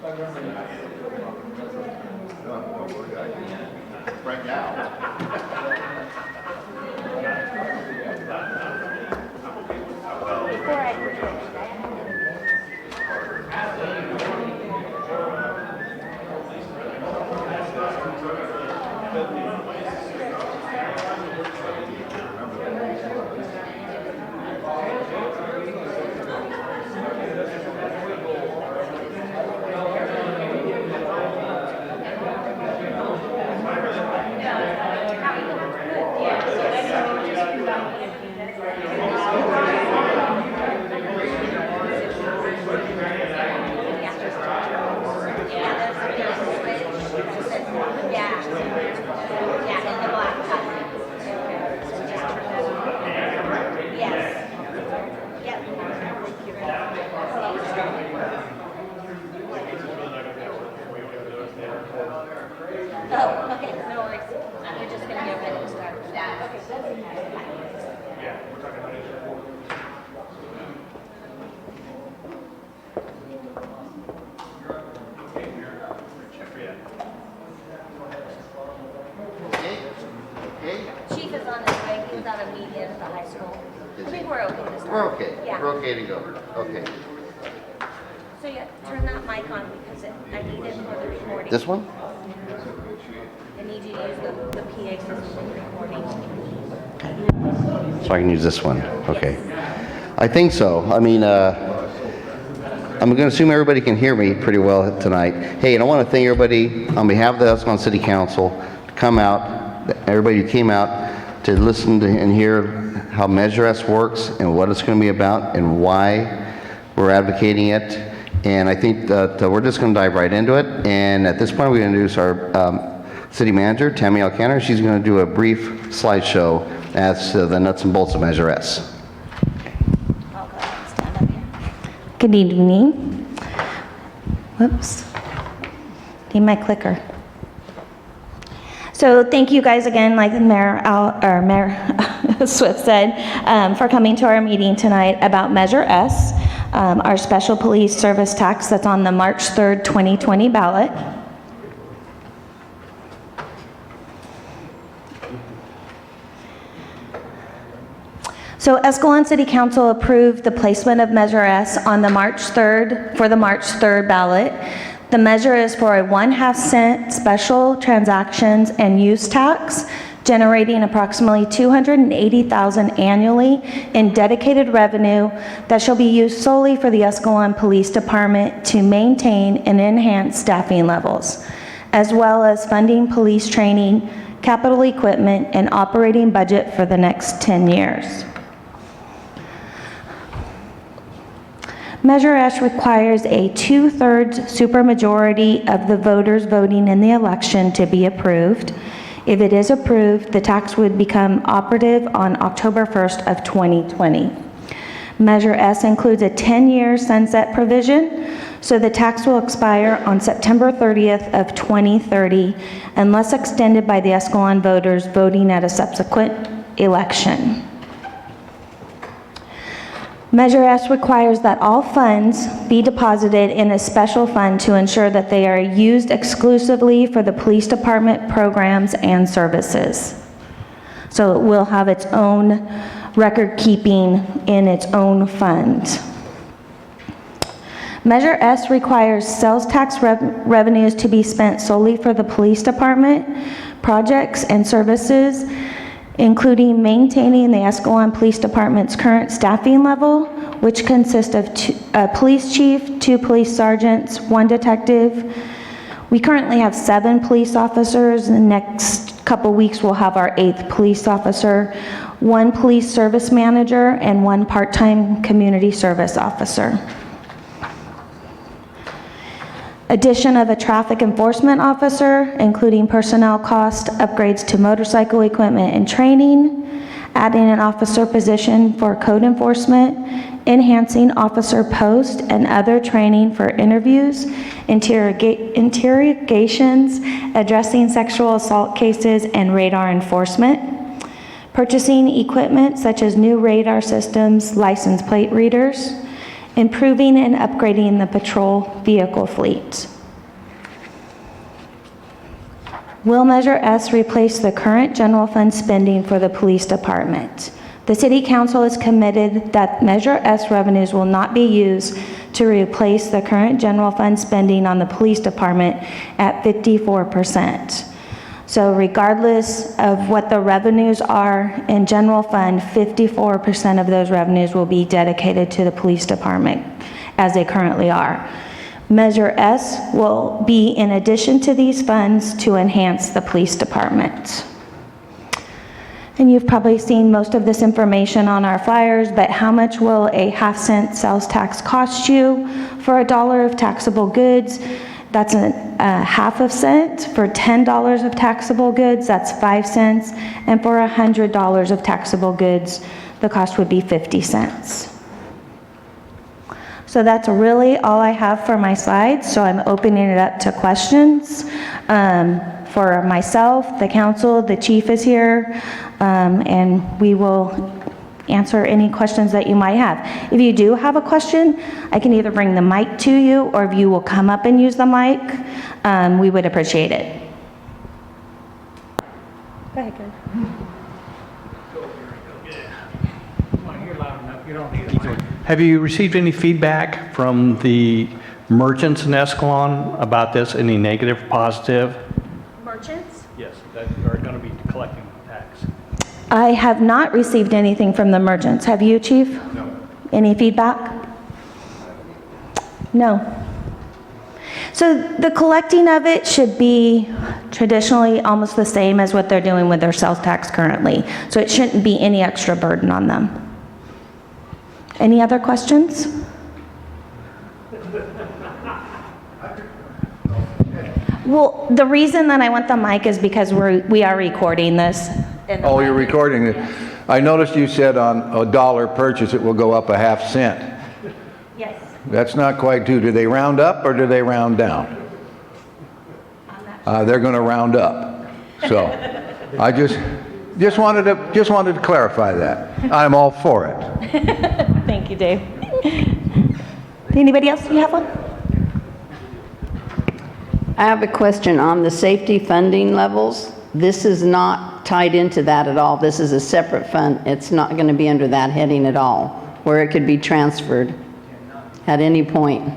Right now. Before I switched, oh, okay, no worries. We're just gonna get ready to start. Okay. Chief is on his way. He was on a meeting at the high school. I think we're okay this time. We're okay. Yeah. We're okay to go. Okay. So yeah, turn that mic on because I need it for the recording. This one? I need you to use the PA system for the recording. So I can use this one. Okay. I think so. I mean, I'm going to assume everybody can hear me pretty well tonight. Hey, and I want to thank everybody on behalf of the Escalon City Council to come out, everybody who came out to listen to and hear how Measure S works and what it's going to be about and why we're advocating it. And I think that we're just going to dive right into it. And at this point, we're going to introduce our city manager, Tammy Alcanner. She's going to do a brief slideshow as to the nuts and bolts of Measure S. I'll go ahead and stand up here. Good evening. Whoops. Need my clicker. So thank you guys again, like Mayor Swift said, for coming to our meeting tonight about Measure S, our special police service tax that's on the March 3rd, 2020 ballot. So Escalon City Council approved the placement of Measure S on the March 3rd, for the March 3rd ballot. The measure is for a 1/2 cent special transactions and use tax, generating approximately $280,000 annually in dedicated revenue that shall be used solely for the Escalon Police Department to maintain and enhance staffing levels, as well as funding police training, capital equipment, and operating budget for the next 10 years. Measure S requires a 2/3 supermajority of the voters voting in the election to be approved. If it is approved, the tax would become operative on October 1st of 2020. Measure S includes a 10-year sunset provision, so the tax will expire on September 30th of 2030 unless extended by the Escalon voters voting at a subsequent election. Measure S requires that all funds be deposited in a special fund to ensure that they are used exclusively for the police department programs and services. So it will have its own record keeping in its own fund. Measure S requires sales tax revenues to be spent solely for the police department, projects and services, including maintaining the Escalon Police Department's current staffing level, which consists of a police chief, 2 police sergeants, 1 detective. We currently have 7 police officers. In the next couple weeks, we'll have our 8th police officer, 1 police service manager, and 1 part-time community service officer. Addition of a traffic enforcement officer, including personnel cost, upgrades to motorcycle equipment and training, adding an officer position for code enforcement, enhancing officer post and other training for interviews, interrogations, addressing sexual assault cases, and radar enforcement, purchasing equipment such as new radar systems, license plate readers, improving and upgrading the patrol vehicle fleet. Will Measure S replace the current general fund spending for the police department? The City Council is committed that Measure S revenues will not be used to replace the current general fund spending on the police department at 54%. So regardless of what the revenues are in general fund, 54% of those revenues will be dedicated to the police department as they currently are. Measure S will be in addition to these funds to enhance the police department. And you've probably seen most of this information on our flyers, but how much will a half-cent sales tax cost you? For $1 of taxable goods, that's a half a cent. For $10 of taxable goods, that's 5 cents. And for $100 of taxable goods, the cost would be 50 cents. So that's really all I have for my slides, so I'm opening it up to questions. For myself, the council, the chief is here, and we will answer any questions that you might have. If you do have a question, I can either bring the mic to you, or if you will come up and use the mic, we would appreciate it. Go ahead, Gary. Have you received any feedback from the merchants in Escalon about this? Any negative, positive? Merchants? Yes, that are going to be collecting the tax. I have not received anything from the merchants. Have you, Chief? No. Any feedback? No. So the collecting of it should be traditionally almost the same as what they're doing with their sales tax currently. So it shouldn't be any extra burden on them. Any other questions? Well, the reason that I want the mic is because we are recording this. Oh, you're recording it. I noticed you said on $1 purchase it will go up a half cent. Yes. That's not quite true. Do they round up or do they round down? They're going to round up. So I just wanted to clarify that. I'm all for it. Thank you, Dave. Anybody else? You have one? I have a question on the safety funding levels. This is not tied into that at all. This is a separate fund. It's not going to be under that heading at all, where it could be transferred at any point.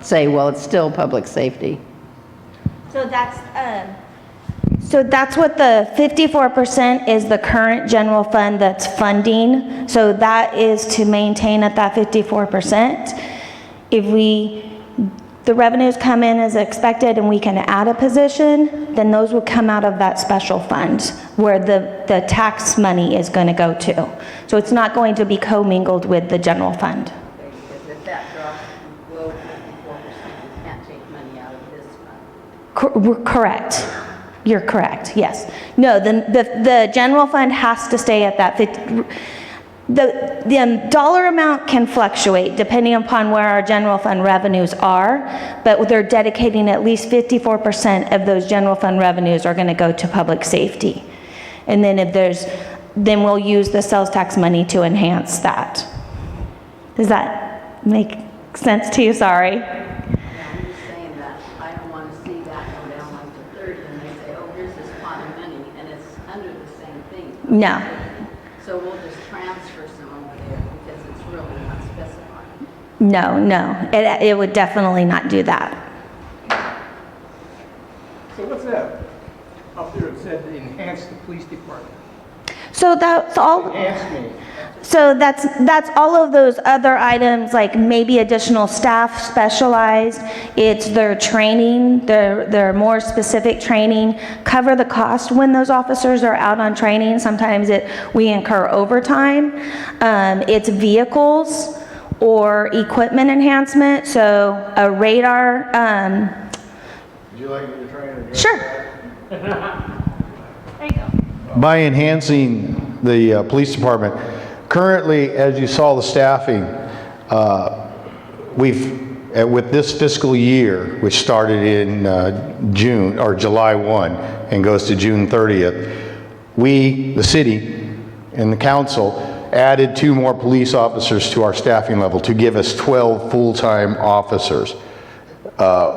Say, well, it's still public safety. So that's what the 54% is, the current general fund that's funding. So that is to maintain at that 54%. If the revenues come in as expected and we can add a position, then those will come out of that special fund where the tax money is going to go to. So it's not going to be commingled with the general fund. Because if that drops below 54%, you can't take money out of this fund. Correct. You're correct, yes. No, the general fund has to stay at that 50. The dollar amount can fluctuate depending upon where our general fund revenues are, but they're dedicating at least 54% of those general fund revenues are going to go to public safety. And then then we'll use the sales tax money to enhance that. Does that make sense to you? Sorry. Saying that I don't want to see that go down like to 30 and they say, oh, here's this pot of money and it's under the same thing. No. So we'll just transfer some over there because it's really not specified. No. It would definitely not do that. So what's that up there? It said enhance the police department. So that's all. Enhance me. So that's all of those other items, like maybe additional staff specialized. It's their training, their more specific training, cover the cost when those officers are out on training. Sometimes we incur overtime. It's vehicles or equipment enhancement. So a radar. Would you like me to try and Sure. There you go. By enhancing the police department, currently, as you saw the staffing, with this fiscal year, which started in June or July 1 and goes to June 30th, we, the city and the council, added 2 more police officers to our staffing level to give us 12 full-time officers,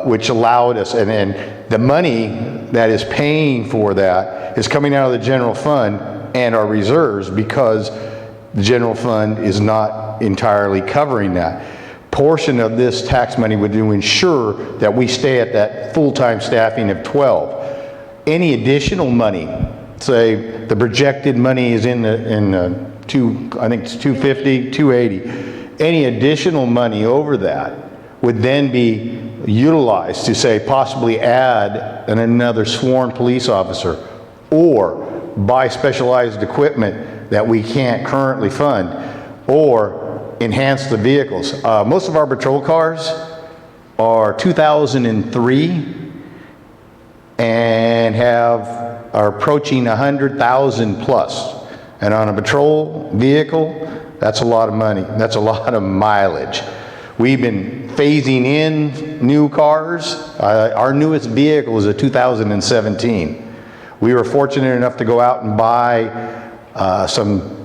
which allowed us, and the money that is paying for that is coming out of the general fund and our reserves, because the general fund is not entirely covering that. Portion of this tax money would ensure that we stay at that full-time staffing of 12. Any additional money, say the projected money is I think it's 250, 280. Any additional money over that would then be utilized to, say, possibly add another sworn police officer, or buy specialized equipment that we can't currently fund, or enhance the vehicles. Most of our patrol cars are 2003 and are approaching 100,000 plus. And on a patrol vehicle, that's a lot of money. That's a lot of mileage. We've been phasing in new cars. Our newest vehicle is a 2017. We were fortunate enough to go out and buy some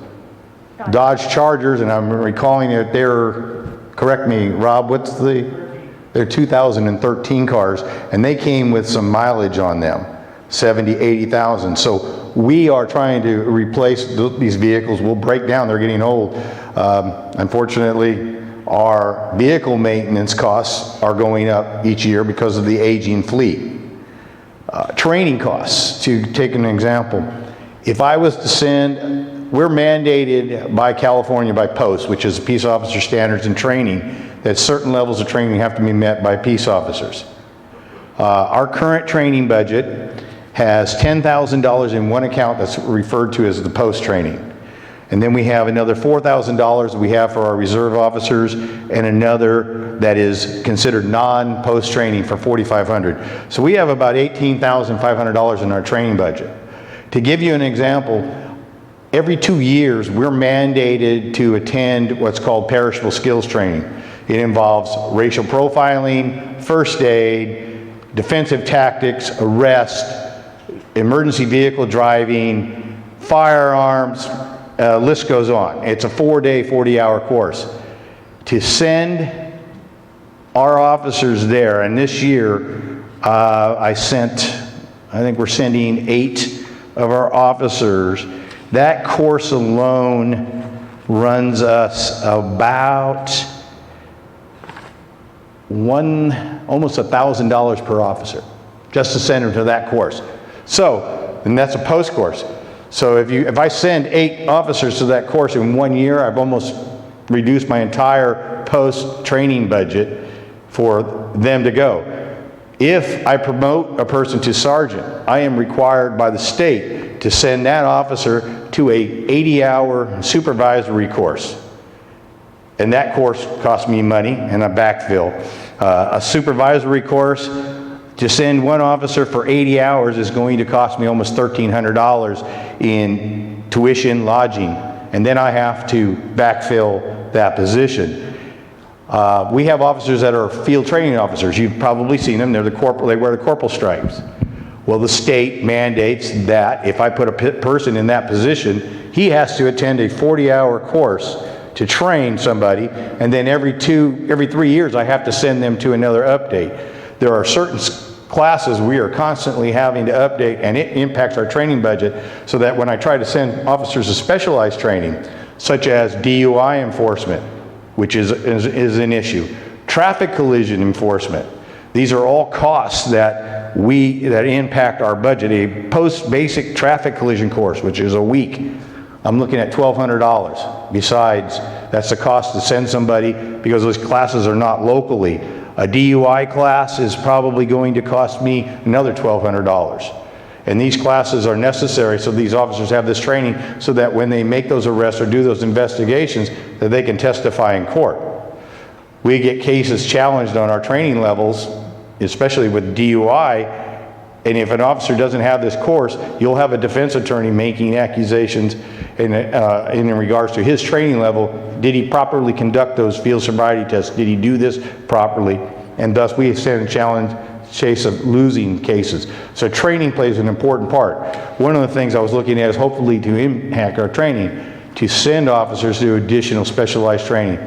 Dodge Chargers, and I'm recalling that they're, correct me, Rob, they're 2013 cars, and they came with some mileage on them, 70, 80,000. So we are trying to replace these vehicles. Will break down, they're getting old. Unfortunately, our vehicle maintenance costs are going up each year because of the aging fleet. Training costs, to take an example. If I was to send, we're mandated by California by POST, which is Peace Officer Standards and Training, that certain levels of training have to be met by peace officers. Our current training budget has $10,000 in one account that's referred to as the POST training. And then we have another $4,000 we have for our reserve officers, and another that is considered non-post training for $4,500. So we have about $18,500 in our training budget. To give you an example, every 2 years we're mandated to attend what's called perishable skills training. It involves racial profiling, first aid, defensive tactics, arrest, emergency vehicle driving, firearms, list goes on. It's a 4-day, 40-hour course. To send our officers there, and this year I think we're sending 8 of our officers. That course alone runs us about almost $1,000 per officer, just to send them to that course. So, and that's a post course. So if I send 8 officers to that course in 1 year, I've almost reduced my entire post training budget for them to go. If I promote a person to sergeant, I am required by the state to send that officer to a 80-hour supervisory course. And that course costs me money and a backfill. A supervisory course, to send one officer for 80 hours is going to cost me almost $1,300 in tuition, lodging, and then I have to backfill that position. We have officers that are field training officers. You've probably seen them. They're the corporal. They wear the corporal stripes. Well, the state mandates that if I put a person in that position, he has to attend a 40-hour course to train somebody, and then every 3 years I have to send them to another update. There are certain classes we are constantly having to update, and it impacts our training budget, so that when I try to send officers to specialized training, such as DUI enforcement, which is an issue, traffic collision enforcement, these are all costs that impact our budget. A post-basic traffic collision course, which is a week, I'm looking at $1,200. Besides, that's the cost to send somebody, because those classes are not locally. A DUI class is probably going to cost me another $1,200. And these classes are necessary so these officers have this training so that when they make those arrests or do those investigations, that they can testify in court. We get cases challenged on our training levels, especially with DUI, and if an officer doesn't have this course, you'll have a defense attorney making accusations in regards to his training level. Did he properly conduct those field sobriety tests? Did he do this properly? And thus we stand a chase of losing cases. So training plays an important part. One of the things I was looking at is hopefully to impact our training. to send officers to additional specialized training.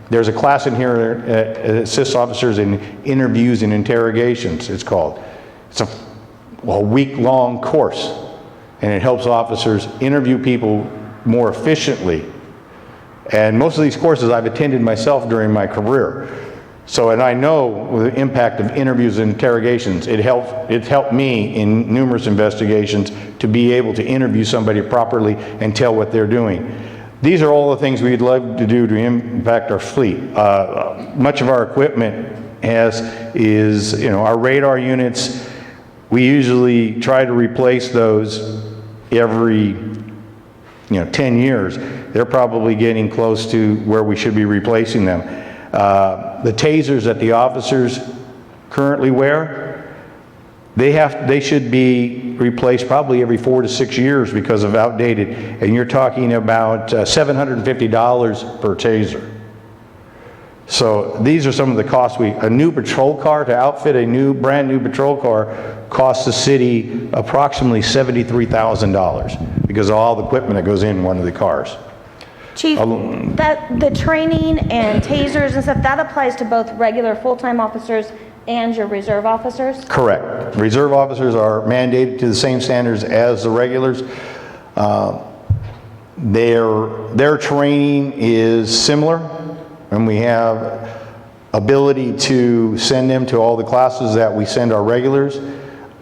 There's a class in here that assists officers in interviews and interrogations, it's called. It's a week-long course, and it helps officers interview people more efficiently. And most of these courses I've attended myself during my career. So, and I know the impact of interviews and interrogations. It's helped me in numerous investigations to be able to interview somebody properly and tell what they're doing. These are all the things we'd love to do to impact our fleet. Much of our equipment is our radar units. We usually try to replace those every 10 years. They're probably getting close to where we should be replacing them. The tasers that the officers currently wear, they should be replaced probably every 4 to 6 years because of outdated, and you're talking about $750 per taser. So these are some of the costs. A new patrol car, to outfit a brand new patrol car, costs the city approximately $73,000 because of all the equipment that goes in one of the cars. Chief, the training and tasers and stuff, that applies to both regular full-time officers and your reserve officers? Correct. Reserve officers are mandated to the same standards as the regulars. Their training is similar, and we have ability to send them to all the classes that we send our regulars.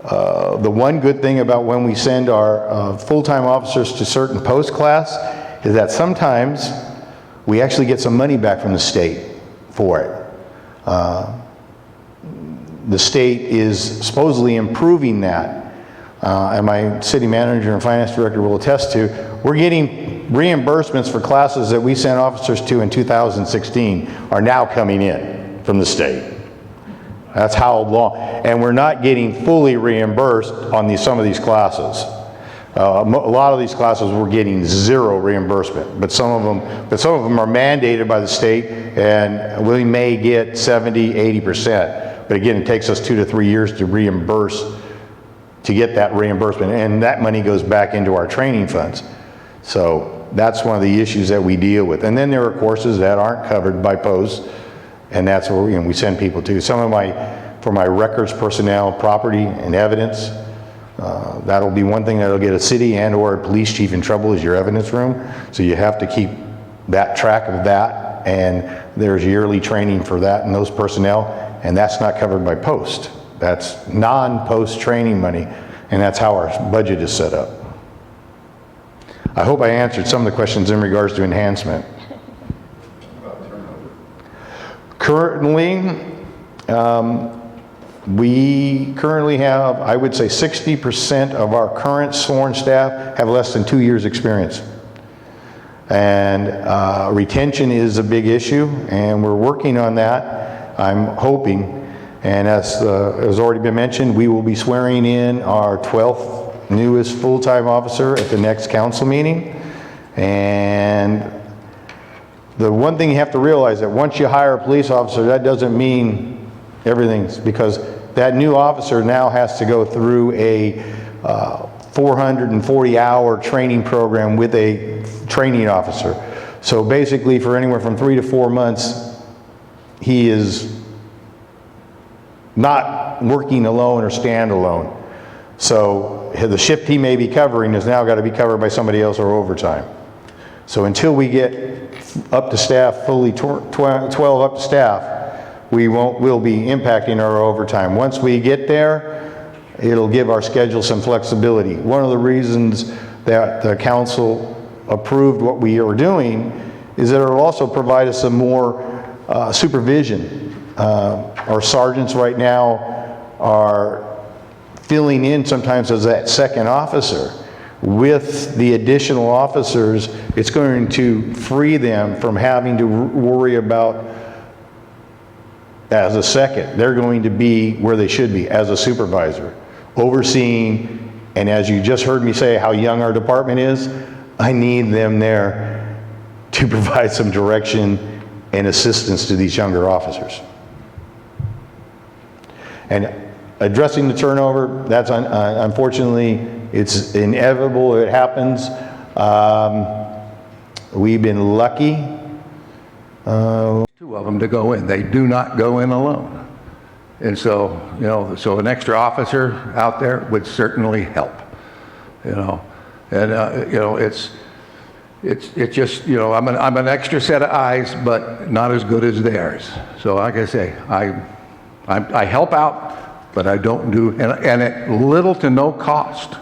The one good thing about when we send our full-time officers to certain post class is that sometimes we actually get some money back from the state for it. The state is supposedly improving that, and my city manager and finance director will attest to, we're getting reimbursements for classes that we sent officers to in 2016 are now coming in from the state. That's how long, and we're not getting fully reimbursed on some of these classes. A lot of these classes we're getting zero reimbursement, but some of them are mandated by the state, and we may get 70, 80%. But again, it takes us 2 to 3 years to get that reimbursement, and that money goes back into our training funds. So that's one of the issues that we deal with. And then there are courses that aren't covered by posts, and that's where we send people to. For my records personnel, property, and evidence, that'll be one thing that'll get a city and or a police chief in trouble is your evidence room. So you have to keep that track of that, and there's yearly training for that and those personnel, and that's not covered by post. That's non-post training money, and that's how our budget is set up. I hope I answered some of the questions in regards to enhancement. Currently, we currently have, I would say 60% of our current sworn staff have less than 2 years experience. And retention is a big issue, and we're working on that, I'm hoping. And as has already been mentioned, we will be swearing in our 12th newest full-time officer at the next council meeting. And the one thing you have to realize that once you hire a police officer, that doesn't mean everything's, because that new officer now has to go through a 440-hour training program with a training officer. So basically for anywhere from 3 to 4 months, he is not working alone or standalone. So the shift he may be covering has now got to be covered by somebody else or overtime. So until we get up to staff, fully 12 up to staff, we'll be impacting our overtime. Once we get there, it'll give our schedule some flexibility. One of the reasons that the council approved what we are doing is that it'll also provide us some more supervision. Our sergeants right now are filling in sometimes as that second officer. With the additional officers, it's going to free them from having to worry about as a second. They're going to be where they should be as a supervisor, overseeing, and as you just heard me say how young our department is, I need them there to provide some direction and assistance to these younger officers. And addressing the turnover, that's unfortunately, it's inevitable, it happens. We've been lucky. Two of them to go in. They do not go in alone. And so, so an extra officer out there would certainly help, And, it's just, I'm an extra set of eyes, but not as good as theirs. So like I say, I help out, but I don't do, and at little to no cost.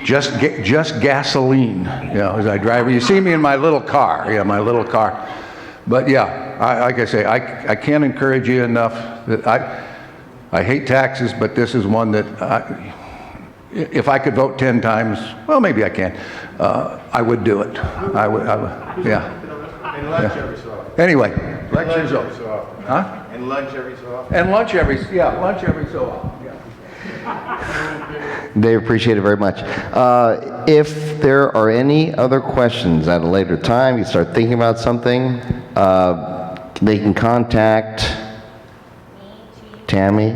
Just gasoline, as I drive. You see me in my little car, my little car. But yeah, like I say, I can't encourage you enough that I hate taxes, but this is one that if I could vote 10 times, well, maybe I can, I would do it. I would, yeah. And lunch every so often. Anyway, lectures Lunch every so often. Huh? And lunch every so often. And lunch every so often, yeah. They appreciate it very much. If there are any other questions at a later time, you start thinking about something, they can contact Tammy,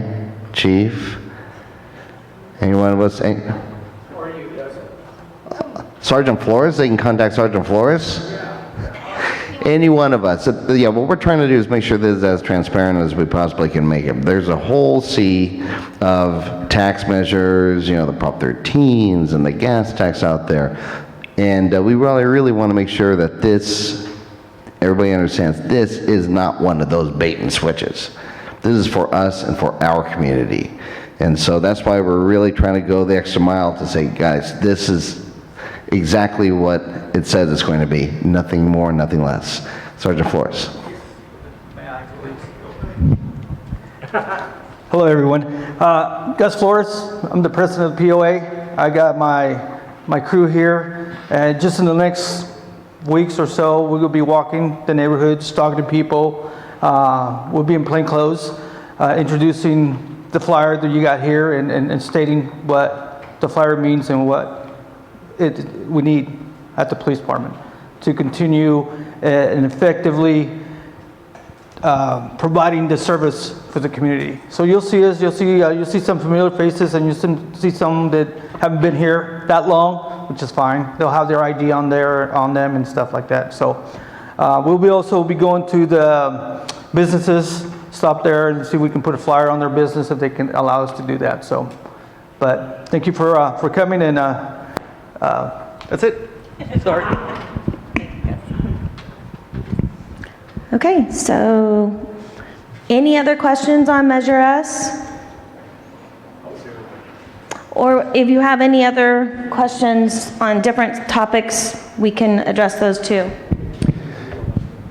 Chief, any one of us. Sergeant Flores, they can contact Sergeant Flores. Any one of us. Yeah, what we're trying to do is make sure this is as transparent as we possibly can make it. There's a whole sea of tax measures, the Prop 13s and the gas tax out there. And we really want to make sure that everybody understands this is not one of those bait and switches. This is for us and for our community. And so that's why we're really trying to go the extra mile to say, guys, this is exactly what it says it's going to be. Nothing more, nothing less. Sergeant Flores. Hello, everyone. Gus Flores, I'm the president of the POA. I got my crew here, and just in the next weeks or so, we're going to be walking the neighborhoods, talking to people. We'll be in plain clothes, introducing the flyer that you got here and stating what the flyer means and what we need at the police department to continue and effectively providing the service for the community. So you'll see us, you'll see some familiar faces, and you'll see some that haven't been here that long, which is fine. They'll have their ID on them and stuff like that. So we'll also be going to the businesses, stop there and see if we can put a flyer on their business if they can allow us to do that. So, but thank you for coming, and that's it. Sorry. Okay, so any other questions on Measure S? Or if you have any other questions on different topics, we can address those too.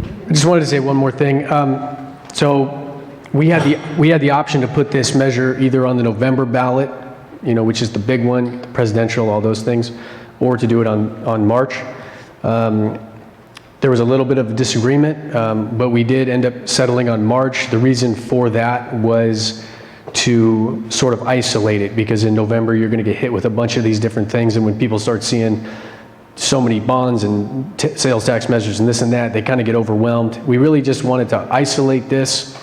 I just wanted to say one more thing. So we had the option to put this measure either on the November ballot, which is the big one, presidential, all those things, or to do it on March. There was a little bit of a disagreement, but we did end up settling on March. The reason for that was to sort of isolate it, because in November you're going to get hit with a bunch of these different things, and when people start seeing so many bonds and sales tax measures and this and that, they kind of get overwhelmed. We really just wanted to isolate this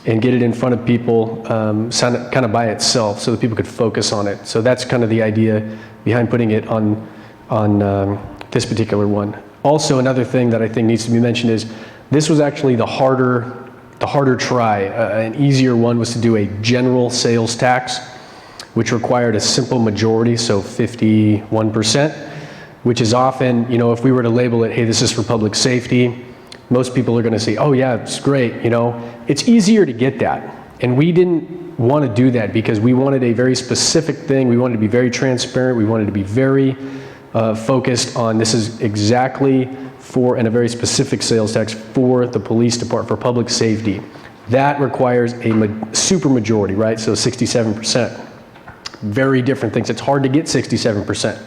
and get it in front of people kind of by itself so that people could focus on it. So that's kind of the idea behind putting it on this particular one. Also, another thing that I think needs to be mentioned is this was actually the harder try. An easier one was to do a general sales tax, which required a simple majority, so 51%, which is often, if we were to label it, hey, this is for public safety, most people are going to say, oh yeah, it's great, It's easier to get that. And we didn't want to do that because we wanted a very specific thing. We wanted to be very transparent. We wanted to be very focused on this is exactly for, and a very specific sales tax for the police department, for public safety. That requires a super majority, right? So 67%. Very different things. It's hard to get 67%.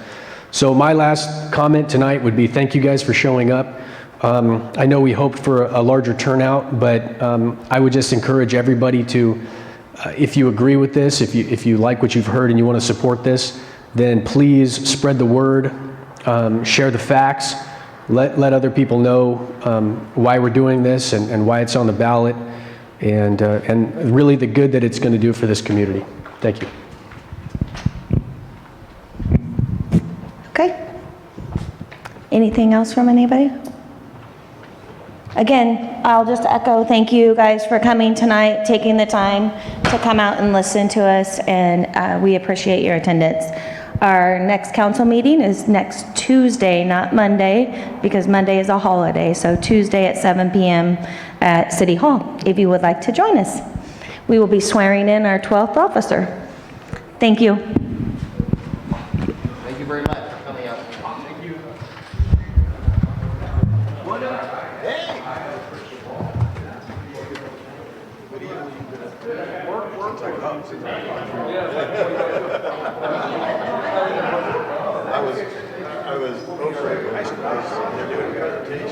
So my last comment tonight would be thank you guys for showing up. I know we hoped for a larger turnout, but I would just encourage everybody to, if you agree with this, if you like what you've heard and you want to support this, then please spread the word, share the facts, let other people know why we're doing this and why it's on the ballot, and really the good that it's going to do for this community. Thank you. Okay. Anything else from anybody? Again, I'll just echo, thank you guys for coming tonight, taking the time to come out and listen to us, and we appreciate your attendance. Our next council meeting is next Tuesday, not Monday, because Monday is a holiday, so Tuesday at 7 p.m. at City Hall, if you would like to join us. We will be swearing in our 12th officer. Thank you. Thank you very much for coming out. Thank you. I was over at high school, they're doing a presentation.